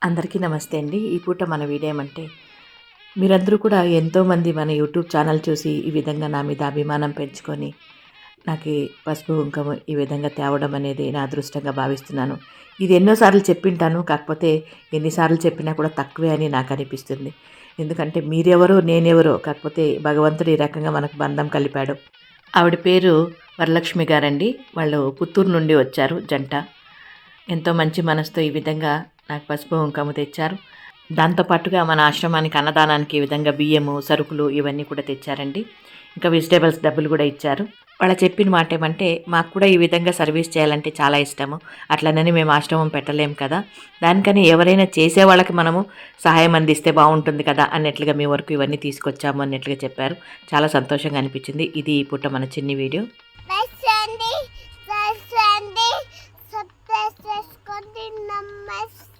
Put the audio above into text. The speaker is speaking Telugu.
అందరికీ నమస్తే అండి. ఈ పూట మన వీడియో ఏమంటే, మీరందరూ కూడా ఎంతోమంది మన యూట్యూబ్ ఛానల్ చూసి ఈ విధంగా నా మీద అభిమానం పెంచుకొని నాకు ఈ పసుపు కుంకుమ ఈ విధంగా తేవడం అనేది నా అదృష్టంగా భావిస్తున్నాను. ఇది ఎన్నోసార్లు చెప్పింటాను. కాకపోతే ఎన్నిసార్లు చెప్పినా కూడా తక్కువే అని నాకు అనిపిస్తుంది. ఎందుకంటే మీరెవరో నేనెవరో, కాకపోతే భగవంతుడు ఈ రకంగా మనకు బంధం కలిపాడు. ఆవిడ పేరు వరలక్ష్మి గారండి. వాళ్ళు పుత్తూరు నుండి వచ్చారు జంట. ఎంతో మంచి మనసుతో ఈ విధంగా నాకు పసుపు కుంకుమ తెచ్చారు. దాంతో పాటుగా మన ఆశ్రమానికి అన్నదానానికి ఈ విధంగా బియ్యము, సరుకులు ఇవన్నీ కూడా తెచ్చారండి. ఇంకా వెజిటేబుల్స్ డబ్బులు కూడా ఇచ్చారు. వాళ్ళు చెప్పిన మాట ఏమంటే, మాకు కూడా ఈ విధంగా సర్వీస్ చేయాలంటే చాలా ఇష్టము. అట్లనని మేము ఆశ్రమం పెట్టలేము కదా, దానికని ఎవరైనా చేసే వాళ్ళకి మనము సహాయం అందిస్తే బాగుంటుంది కదా అన్నట్లుగా మీ వరకు ఇవన్నీ తీసుకొచ్చాము అన్నట్లుగా చెప్పారు. చాలా సంతోషంగా అనిపించింది. ఇది ఈ పూట మన చిన్ని వీడియో. సబ్స్క్రైబ్ చేసుకోండి. నమస్తే.